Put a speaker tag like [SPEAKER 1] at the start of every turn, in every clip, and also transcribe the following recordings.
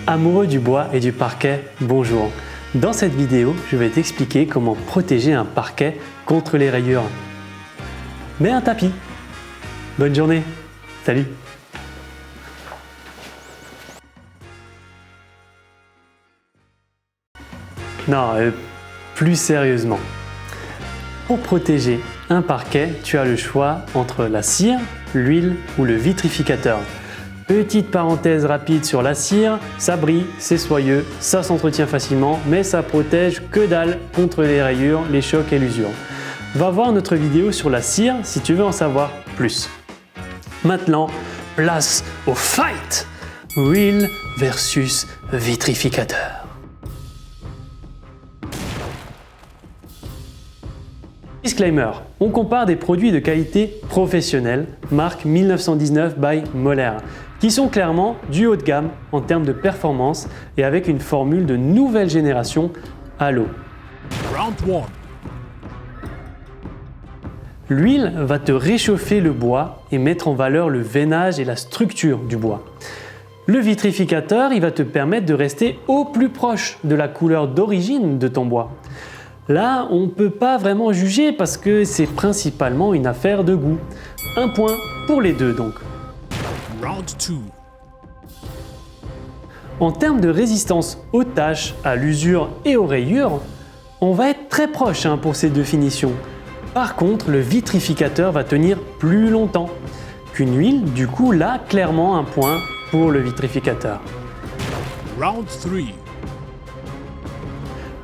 [SPEAKER 1] Amoureux du bois et du parquet, bonjour. Dans cette vidéo, je vais t'expliquer comment protéger un parquet contre les rayures. Mets un tapis. Bonne journée. Salut. Non, plus sérieusement. Pour protéger un parquet, tu as le choix entre la cire, l'huile ou le vitrificateur. Petite parenthèse rapide sur la cire, ça brille, c'est soyeux, ça s'entretient facilement, mais ça protège que dalle contre les rayures, les chocs et l'usure. Va voir notre vidéo sur la cire si tu veux en savoir plus. Maintenant, place au fight! Huile versus vitrificateur. Disclaimer, on compare des produits de qualité professionnelle, marque 1919 by Moller, qui sont clairement du haut de gamme en termes de performance et avec une formule de nouvelle génération à l'eau. L'huile va te réchauffer le bois et mettre en valeur le veinage et la structure du bois. Le vitrificateur, il va te permettre de rester au plus proche de la couleur d'origine de ton bois. Là, on ne peut pas vraiment juger parce que c'est principalement une affaire de goût. Un point pour les deux donc. Round 2. En termes de résistance aux taches, à l'usure et aux rayures, on va être très proche pour ces deux finitions. Par contre, le vitrificateur va tenir plus longtemps qu'une huile, du coup là, clairement un point pour le vitrificateur. Round 3.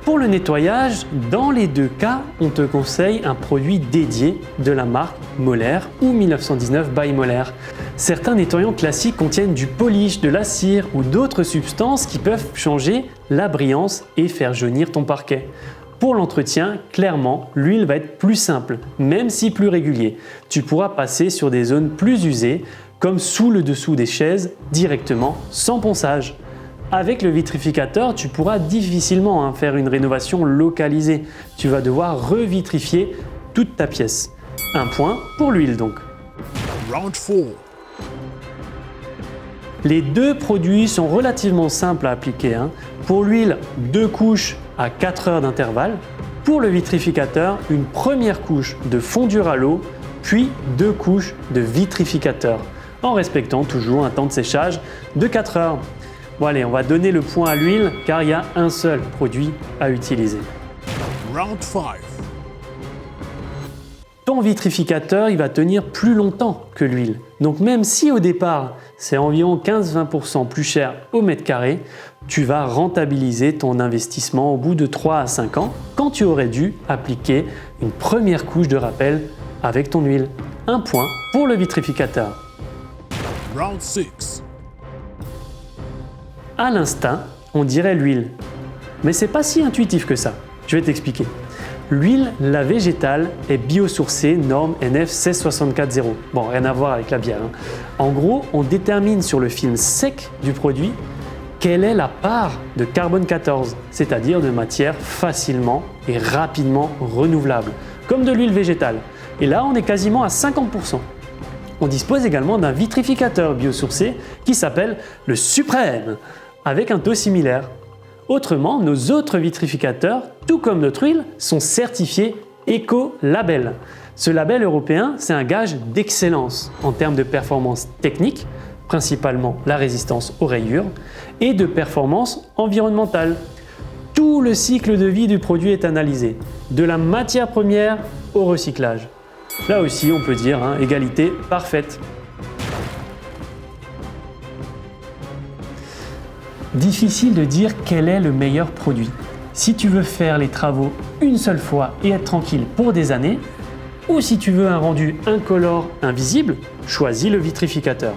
[SPEAKER 1] Pour le nettoyage, dans les deux cas, on te conseille un produit dédié de la marque Moller ou 1919 by Moller. Certains nettoyants classiques contiennent du polish, de la cire ou d'autres substances qui peuvent changer la brillance et faire jaunir ton parquet. Pour l'entretien, clairement, l'huile va être plus simple, même si plus régulier. Tu pourras passer sur des zones plus usées, comme sous le dessous des chaises, directement, sans ponçage. Avec le vitrificateur, tu pourras difficilement faire une rénovation localisée. Tu vas devoir revitrifier toute ta pièce. Un point pour l'huile donc. Round 4. Les deux produits sont relativement simples à appliquer. Pour l'huile, 2 couches à 4 heures d'intervalle. Pour le vitrificateur, une première couche de fondure à l'eau, puis 2 couches de vitrificateur, en respectant toujours un temps de séchage de 4 heures. Bon allez, on va donner le point à l'huile car il y a un seul produit à utiliser. Round 5. Ton vitrificateur, il va tenir plus longtemps que l'huile. Donc même si au départ, c'est environ 15-20% plus cher au mètre carré, tu vas rentabiliser ton investissement au bout de 3 à 5 ans quand tu aurais dû appliquer une première couche de rappel avec ton huile. Un point pour le vitrificateur. Round 6. À l'instinct, on dirait l'huile. Mais c'est pas si intuitif que ça. Je vais t'expliquer. L'huile, la végétale, est biosourcée norme NF 16640. Bon, rien à voir avec la bière. En gros, on détermine sur le film sec du produit quelle est la part de carbone 14, c'est-à-dire de matière facilement et rapidement renouvelable, comme de l'huile végétale. Et là, on est quasiment à 50%. On dispose également d'un vitrificateur biosourcé qui s'appelle le Suprême, avec un taux similaire. Autrement, nos autres vitrificateurs, tout comme notre huile, sont certifiés Éco-Label. Ce label européen, c'est un gage d'excellence en termes de performance technique, principalement la résistance aux rayures, et de performance environnementale. Tout le cycle de vie du produit est analysé, de la matière première au recyclage. Là aussi, on peut dire égalité parfaite. Difficile de dire quel est le meilleur produit. Si tu veux faire les travaux une seule fois et être tranquille pour des années, ou si tu veux un rendu incolore, invisible, choisis le vitrificateur.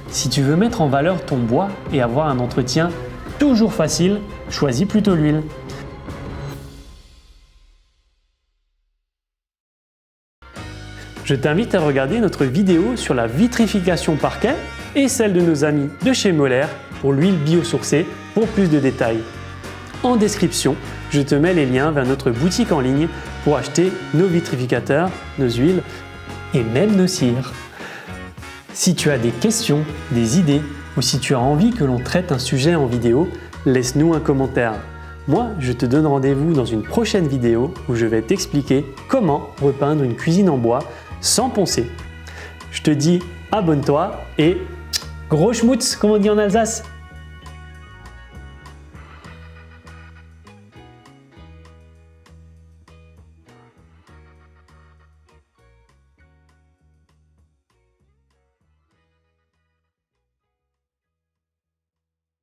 [SPEAKER 1] Si tu veux mettre en valeur ton bois et avoir un entretien toujours facile, choisis plutôt l'huile. Je t'invite à regarder notre vidéo sur la vitrification parquet et celle de nos amis de chez Moller pour l'huile biosourcée pour plus de détails. En description, je te mets les liens vers notre boutique en ligne pour acheter nos vitrificateurs, nos huiles et même nos cires. Si tu as des questions, des idées ou si tu as envie que l'on traite un sujet en vidéo, laisse-nous un commentaire. Moi, je te donne rendez-vous dans une prochaine vidéo où je vais t'expliquer comment repeindre une cuisine en bois sans poncer. Je te dis abonne-toi et gros schmutz, comme on dit en Alsace.